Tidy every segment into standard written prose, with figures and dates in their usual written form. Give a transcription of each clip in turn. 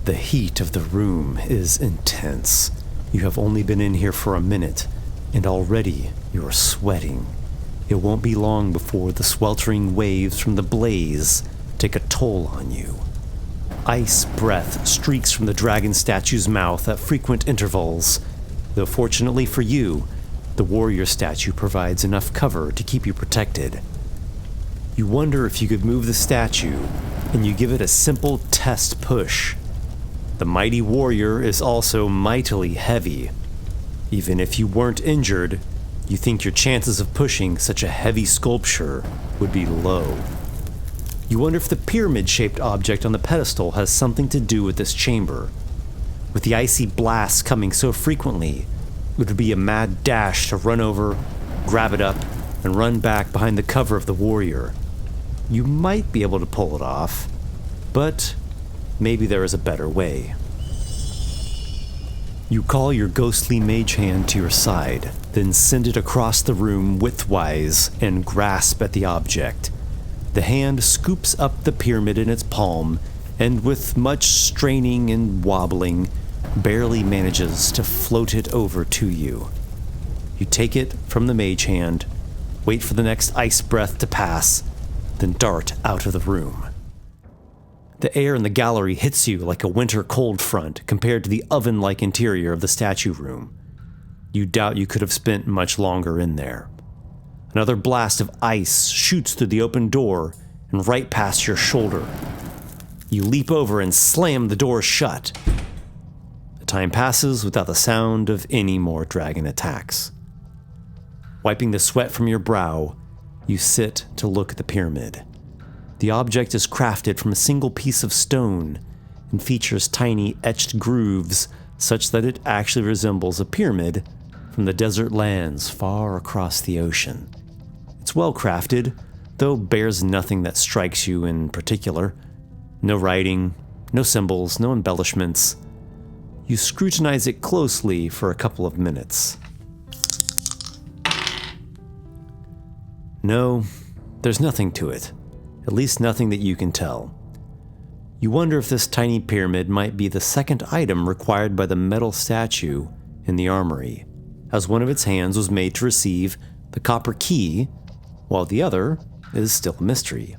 The heat of the room is intense. You have only been in here for a minute, and already you're sweating. It won't be long before the sweltering waves from the blaze take a toll on you. Ice breath streaks from the dragon statue's mouth at frequent intervals, though fortunately for you, the warrior statue provides enough cover to keep you protected. You wonder if you could move the statue, and you give it a simple test push. The mighty warrior is also mightily heavy. Even if you weren't injured, you think your chances of pushing such a heavy sculpture would be low. You wonder if the pyramid-shaped object on the pedestal has something to do with this chamber. With the icy blasts coming so frequently, it would be a mad dash to run over, grab it up, and run back behind the cover of the warrior. You might be able to pull it off, but maybe there is a better way. You call your ghostly mage hand to your side, then send it across the room widthwise and grasp at the object. The hand scoops up the pyramid in its palm, and with much straining and wobbling, barely manages to float it over to you. You take it from the mage hand, wait for the next ice breath to pass, then dart out of the room. The air in the gallery hits you like a winter cold front compared to the oven-like interior of the statue room. You doubt you could have spent much longer in there. Another blast of ice shoots through the open door and right past your shoulder. You leap over and slam the door shut. The time passes without the sound of any more dragon attacks. Wiping the sweat from your brow, you sit to look at the pyramid. The object is crafted from a single piece of stone and features tiny etched grooves such that it actually resembles a pyramid from the desert lands far across the ocean. It's well crafted, though bears nothing that strikes you in particular. No writing, no symbols, no embellishments. You scrutinize it closely for a couple of minutes. No, there's nothing to it. At least nothing that you can tell. You wonder if this tiny pyramid might be the second item required by the metal statue in the armory, as one of its hands was made to receive the copper key, while the other is still a mystery.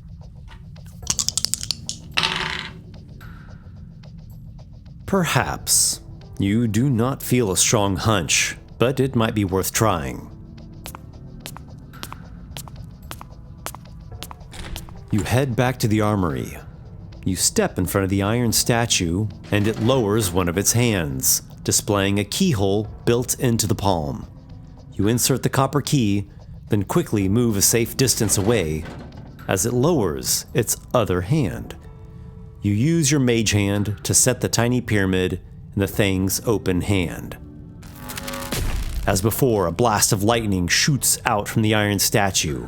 Perhaps. You do not feel a strong hunch, but it might be worth trying. You head back to the armory. You step in front of the iron statue, and it lowers one of its hands, displaying a keyhole built into the palm. You insert the copper key, then quickly move a safe distance away as it lowers its other hand. You use your mage hand to set the tiny pyramid in the thing's open hand. As before, a blast of lightning shoots out from the iron statue.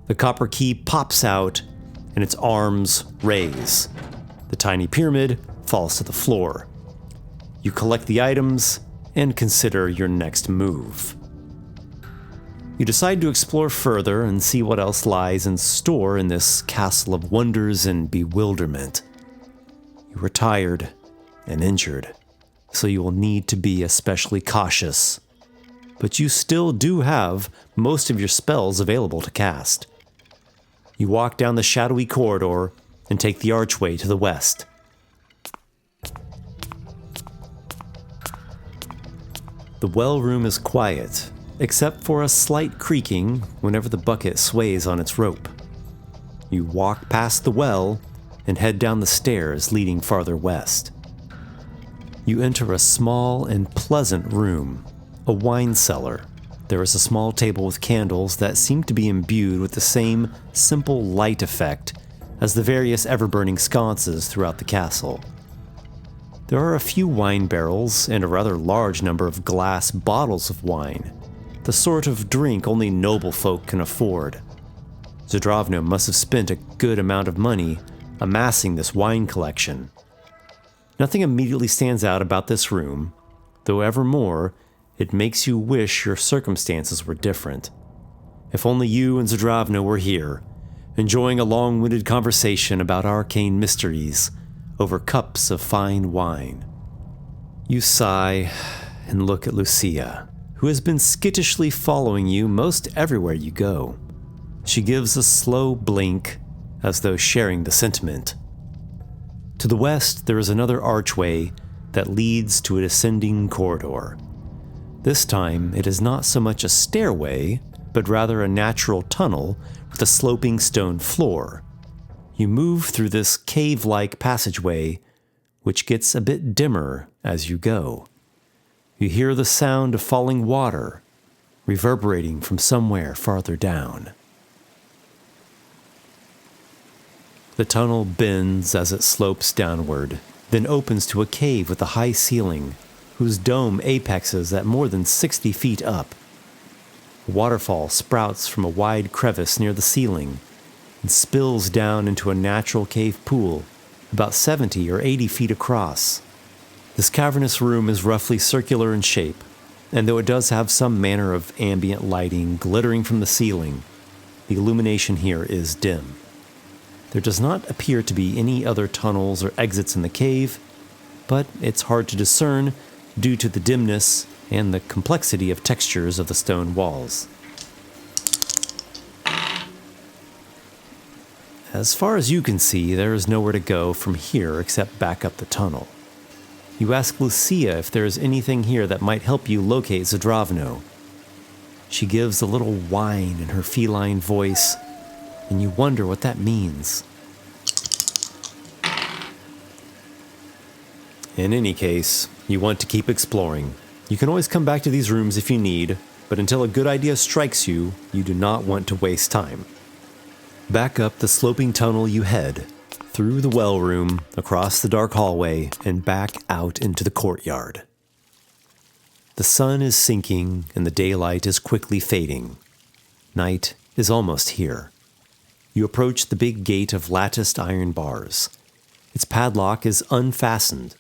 The copper key pops out, and its arms raise. The tiny pyramid falls to the floor. You collect the items and consider your next move. You decide to explore further and see what else lies in store in this castle of wonders and bewilderment. You are tired and injured, so you will need to be especially cautious. But you still do have most of your spells available to cast. You walk down the shadowy corridor and take the archway to the west. The well room is quiet, except for a slight creaking whenever the bucket sways on its rope. You walk past the well and head down the stairs leading farther west. You enter a small and pleasant room, a wine cellar. There is a small table with candles that seem to be imbued with the same simple light effect as the various ever-burning sconces throughout the castle. There are a few wine barrels and a rather large number of glass bottles of wine, the sort of drink only noble folk can afford. Zdravno must have spent a good amount of money amassing this wine collection. Nothing immediately stands out about this room, though evermore it makes you wish your circumstances were different. If only you and Zdravno were here, enjoying a long-winded conversation about arcane mysteries, over cups of fine wine. You sigh and look at Lucia, who has been skittishly following you most everywhere you go. She gives a slow blink, as though sharing the sentiment. To the west, there is another archway that leads to a descending corridor. This time, it is not so much a stairway, but rather a natural tunnel with a sloping stone floor. You move through this cave-like passageway, which gets a bit dimmer as you go. You hear the sound of falling water, reverberating from somewhere farther down. The tunnel bends as it slopes downward, then opens to a cave with a high ceiling, whose dome apexes at more than 60 feet up. A waterfall sprouts from a wide crevice near the ceiling and spills down into a natural cave pool about 70 or 80 feet across. This cavernous room is roughly circular in shape, and though it does have some manner of ambient lighting glittering from the ceiling, the illumination here is dim. There does not appear to be any other tunnels or exits in the cave, but it's hard to discern due to the dimness and the complexity of textures of the stone walls. As far as you can see, there is nowhere to go from here except back up the tunnel. You ask Lucia if there is anything here that might help you locate Zdravno. She gives a little whine in her feline voice, and you wonder what that means. In any case, you want to keep exploring. You can always come back to these rooms if you need, but until a good idea strikes you, you do not want to waste time. Back up the sloping tunnel you head, through the well room, across the dark hallway, and back out into the courtyard. The sun is sinking and the daylight is quickly fading. Night is almost here. You approach the big gate of latticed iron bars. Its padlock is unfastened.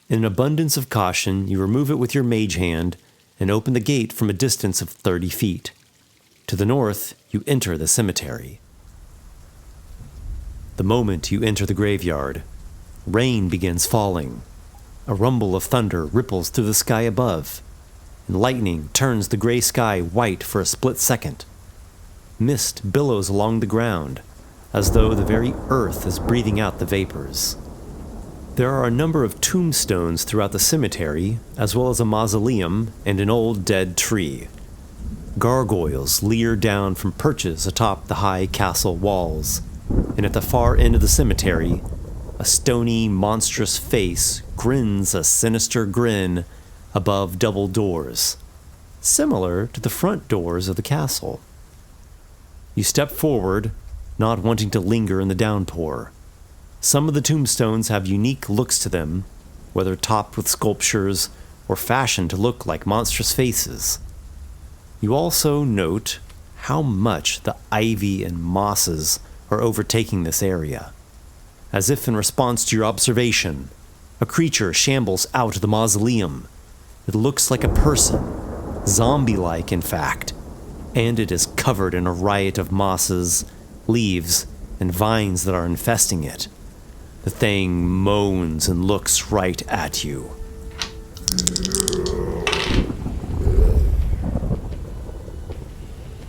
In an abundance of caution, you remove it with your mage hand and open the gate from a distance of 30 feet. To the north, you enter the cemetery. The moment you enter the graveyard, rain begins falling. A rumble of thunder ripples through the sky above, and lightning turns the gray sky white for a split second. Mist billows along the ground, as though the very earth is breathing out the vapors. There are a number of tombstones throughout the cemetery, as well as a mausoleum and an old dead tree. Gargoyles leer down from perches atop the high castle walls, and at the far end of the cemetery, a stony, monstrous face grins a sinister grin above double doors, similar to the front doors of the castle. You step forward, not wanting to linger in the downpour. Some of the tombstones have unique looks to them, whether topped with sculptures or fashioned to look like monstrous faces. You also note how much the ivy and mosses are overtaking this area. As if in response to your observation, a creature shambles out of the mausoleum. It looks like a person, zombie-like in fact, and it is covered in a riot of mosses, leaves, and vines that are infesting it. The thing moans and looks right at you.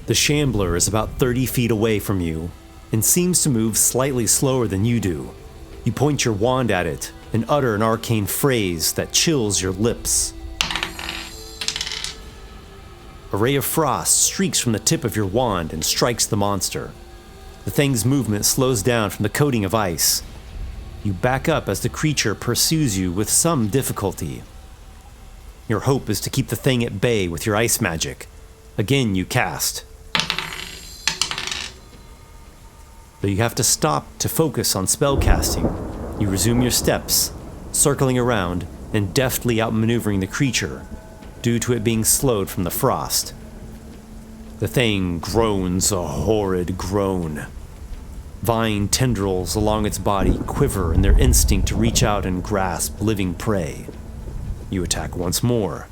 The shambler is about 30 feet away from you and seems to move slightly slower than you do. You point your wand at it and utter an arcane phrase that chills your lips. A ray of frost streaks from the tip of your wand and strikes the monster. The thing's movement slows down from the coating of ice. You back up as the creature pursues you with some difficulty. Your hope is to keep the thing at bay with your ice magic. Again, you cast. Though you have to stop to focus on spellcasting, you resume your steps, circling around and deftly outmaneuvering the creature, due to it being slowed from the frost. The thing groans a horrid groan. Vine tendrils along its body quiver in their instinct to reach out and grasp living prey. You attack once more.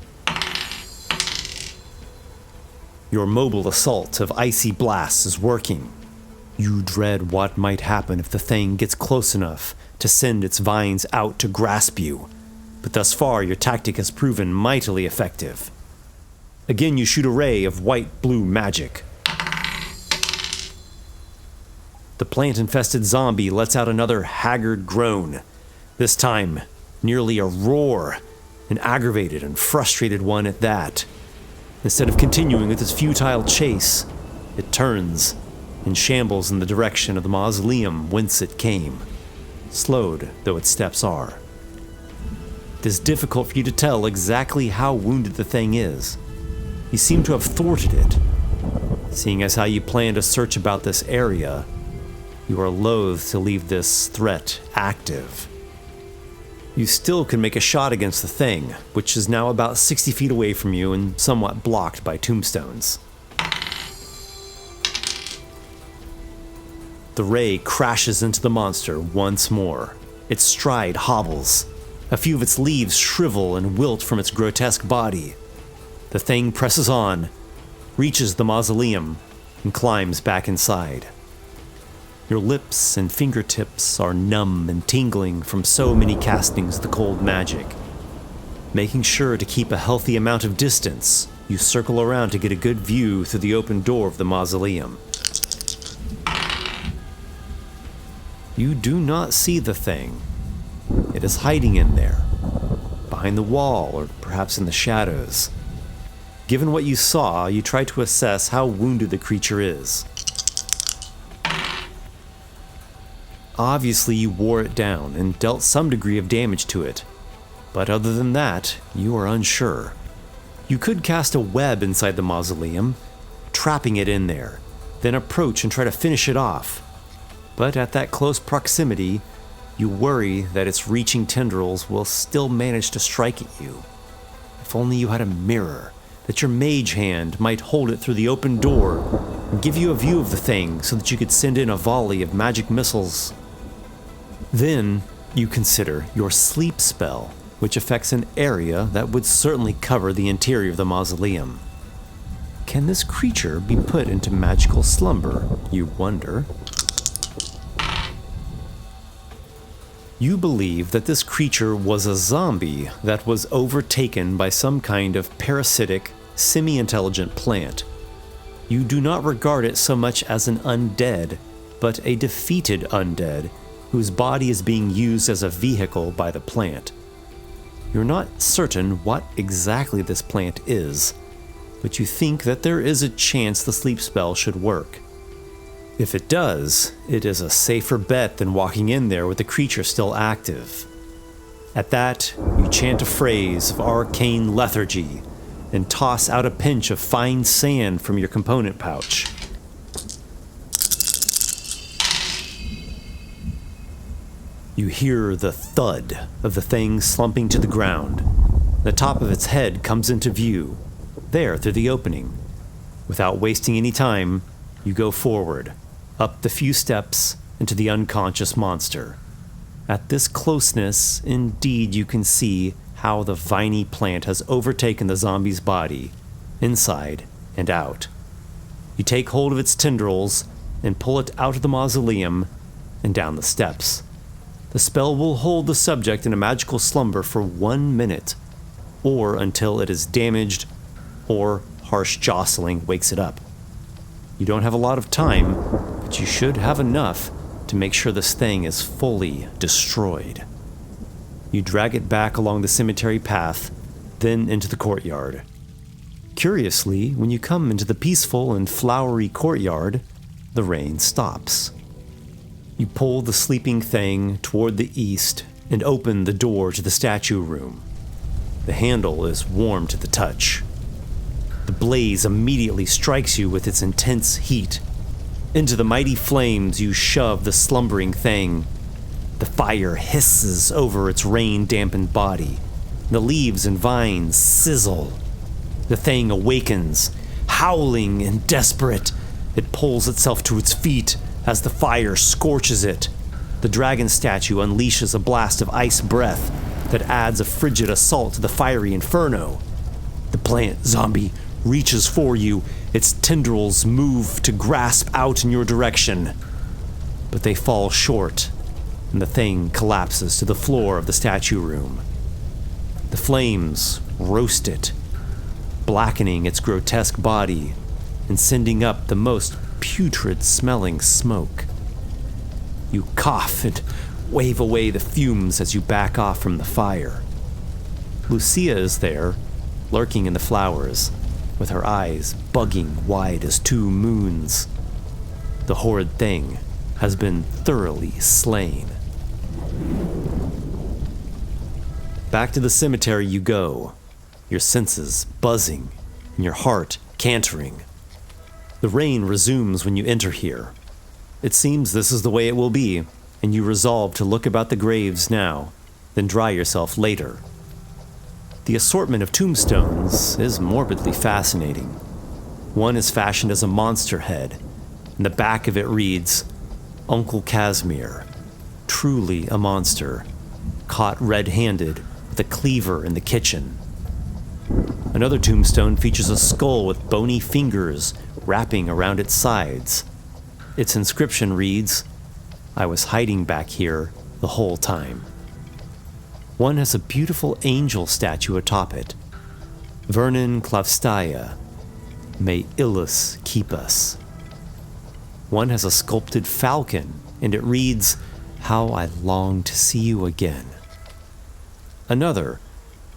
Your mobile assault of icy blasts is working. You dread what might happen if the thing gets close enough to send its vines out to grasp you, but thus far your tactic has proven mightily effective. Again, you shoot a ray of white-blue magic. The plant-infested zombie lets out another haggard groan, this time nearly a roar, an aggravated and frustrated one at that. Instead of continuing with its futile chase, it turns and shambles in the direction of the mausoleum whence it came, slowed though its steps are. It is difficult for you to tell exactly how wounded the thing is. You seem to have thwarted it. Seeing as how you plan to search about this area, you are loath to leave this threat active. You still can make a shot against the thing, which is now about 60 feet away from you and somewhat blocked by tombstones. The ray crashes into the monster once more. Its stride hobbles. A few of its leaves shrivel and wilt from its grotesque body. The thing presses on, reaches the mausoleum, and climbs back inside. Your lips and fingertips are numb and tingling from so many castings of the cold magic. Making sure to keep a healthy amount of distance, you circle around to get a good view through the open door of the mausoleum. You do not see the thing. It is hiding in there, behind the wall or perhaps in the shadows. Given what you saw, you try to assess how wounded the creature is. Obviously, you wore it down and dealt some degree of damage to it, but other than that, you are unsure. You could cast a web inside the mausoleum, trapping it in there, then approach and try to finish it off. But at that close proximity, you worry that its reaching tendrils will still manage to strike at you. If only you had a mirror, that your mage hand might hold it through the open door and give you a view of the thing so that you could send in a volley of magic missiles. Then you consider your sleep spell, which affects an area that would certainly cover the interior of the mausoleum. Can this creature be put into magical slumber, you wonder? You believe that this creature was a zombie that was overtaken by some kind of parasitic, semi-intelligent plant. You do not regard it so much as an undead, but a defeated undead whose body is being used as a vehicle by the plant. You're not certain what exactly this plant is, but you think that there is a chance the sleep spell should work. If it does, it is a safer bet than walking in there with the creature still active. At that, you chant a phrase of arcane lethargy and toss out a pinch of fine sand from your component pouch. You hear the thud of the thing slumping to the ground. The top of its head comes into view, there through the opening. Without wasting any time, you go forward, up the few steps into the unconscious monster. At this closeness, indeed, you can see how the viney plant has overtaken the zombie's body, inside and out. You take hold of its tendrils and pull it out of the mausoleum and down the steps. The spell will hold the subject in a magical slumber for 1 minute, or until it is damaged or harsh jostling wakes it up. You don't have a lot of time, but you should have enough to make sure this thing is fully destroyed. You drag it back along the cemetery path, then into the courtyard. Curiously, when you come into the peaceful and flowery courtyard, the rain stops. You pull the sleeping thing toward the east and open the door to the statue room. The handle is warm to the touch. The blaze immediately strikes you with its intense heat. Into the mighty flames you shove the slumbering thing. The fire hisses over its rain-dampened body. The leaves and vines sizzle. The thing awakens, howling and desperate. It pulls itself to its feet as the fire scorches it. The dragon statue unleashes a blast of ice breath that adds a frigid assault to the fiery inferno. The plant zombie reaches for you Its tendrils move to grasp out in your direction, but they fall short, and the thing collapses to the floor of the statue room. The flames roast it, blackening its grotesque body and sending up the most putrid-smelling smoke. You cough and wave away the fumes as you back off from the fire. Lucia is there, lurking in the flowers, with her eyes bugging wide as two moons. The horrid thing has been thoroughly slain. Back to the cemetery you go, your senses buzzing and your heart cantering. The rain resumes when you enter here. It seems this is the way it will be, and you resolve to look about the graves now, then dry yourself later. The assortment of tombstones is morbidly fascinating. One is fashioned as a monster head, and the back of it reads, Uncle Casimir, truly a monster, caught red-handed with a cleaver in the kitchen. Another tombstone features a skull with bony fingers wrapping around its sides. Its inscription reads, I was hiding back here the whole time. One has a beautiful angel statue atop it. Vernon Clavstaya, may Illus keep us. One has a sculpted falcon, and it reads, How I long to see you again. Another,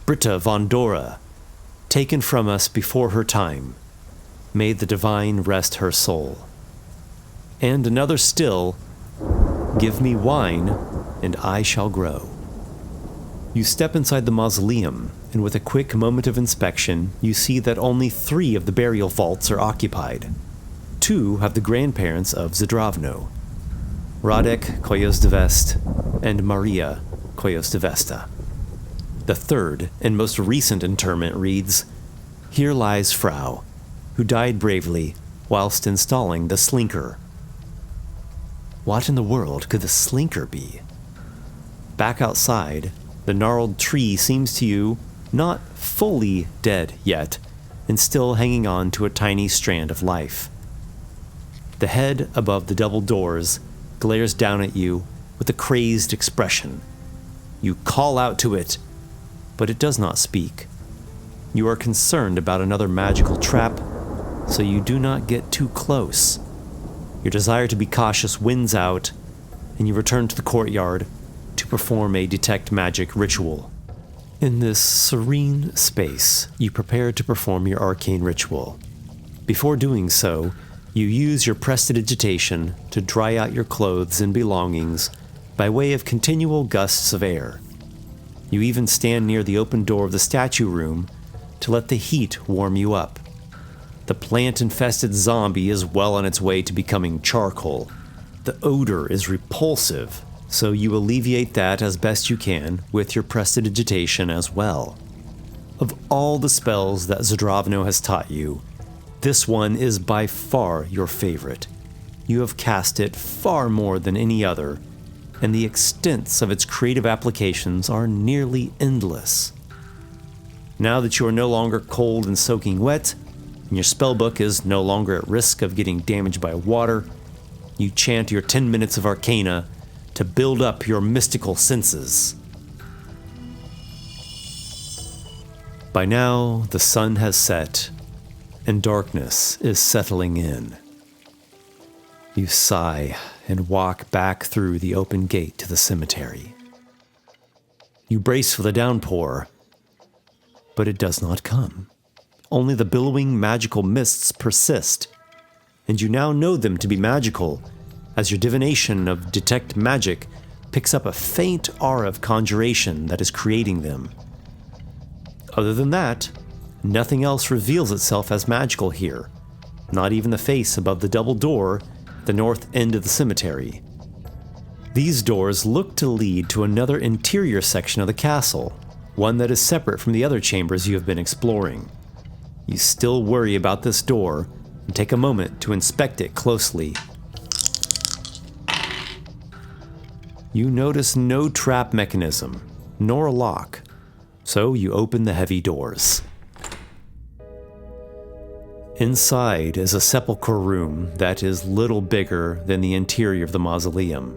Britta von Dora, taken from us before her time. May the divine rest her soul. And another still, Give me wine, and I shall grow. You step inside the mausoleum, and with a quick moment of inspection, you see that only 3 of the burial vaults are occupied. 2 have the grandparents of Zdravno, Radek Koyos-de-Vest and Maria Koyos-de-Vesta. The 3rd and most recent interment reads, Here lies Frau, who died bravely whilst installing the Slinker. What in the world could the Slinker be? Back outside, the gnarled tree seems to you not fully dead yet, and still hanging on to a tiny strand of life. The head above the double doors glares down at you with a crazed expression. You call out to it, but it does not speak. You are concerned about another magical trap, so you do not get too close. Your desire to be cautious wins out, and you return to the courtyard to perform a detect magic ritual. In this serene space, you prepare to perform your arcane ritual. Before doing so, you use your prestidigitation to dry out your clothes and belongings by way of continual gusts of air. You even stand near the open door of the statue room to let the heat warm you up. The plant-infested zombie is well on its way to becoming charcoal. The odor is repulsive, so you alleviate that as best you can with your prestidigitation as well. Of all the spells that Zdravno has taught you, this one is by far your favorite. You have cast it far more than any other, and the extents of its creative applications are nearly endless. Now that you are no longer cold and soaking wet, and your spellbook is no longer at risk of getting damaged by water, you chant your 10 minutes of Arcana to build up your mystical senses. By now, the sun has set, and darkness is settling in. You sigh and walk back through the open gate to the cemetery. You brace for the downpour, but it does not come. Only the billowing magical mists persist, and you now know them to be magical, as your divination of detect magic picks up a faint aura of conjuration that is creating them. Other than that, nothing else reveals itself as magical here, not even the face above the double door at the north end of the cemetery. These doors look to lead to another interior section of the castle, one that is separate from the other chambers you have been exploring. You still worry about this door and take a moment to inspect it closely. You notice no trap mechanism, nor a lock, so you open the heavy doors. Inside is a sepulcher room that is little bigger than the interior of the mausoleum.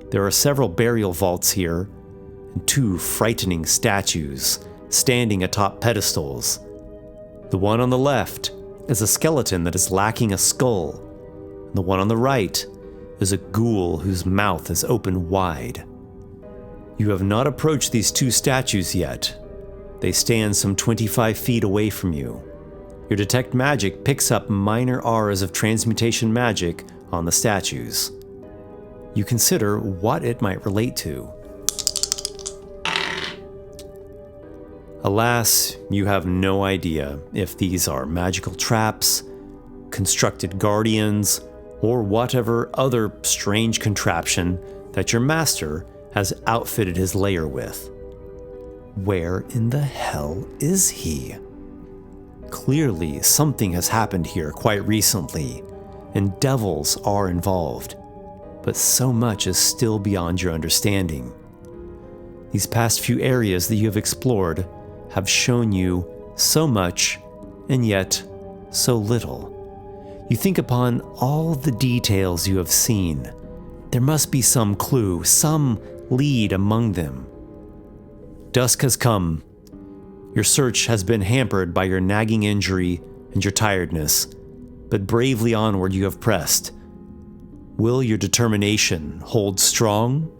There are several burial vaults here, and 2 frightening statues standing atop pedestals. The one on the left is a skeleton that is lacking a skull, and the one on the right is a ghoul whose mouth is open wide. You have not approached these 2 statues yet. They stand some 25 feet away from you. Your detect magic picks up minor auras of transmutation magic on the statues. You consider what it might relate to. Alas, you have no idea if these are magical traps, constructed guardians, or whatever other strange contraption that your master has outfitted his lair with. Where in the hell is he? Clearly, something has happened here quite recently, and devils are involved, but so much is still beyond your understanding. These past few areas that you have explored have shown you so much, and yet so little. You think upon all the details you have seen. There must be some clue, some lead among them. Dusk has come. Your search has been hampered by your nagging injury and your tiredness, but bravely onward you have pressed. Will your determination hold strong?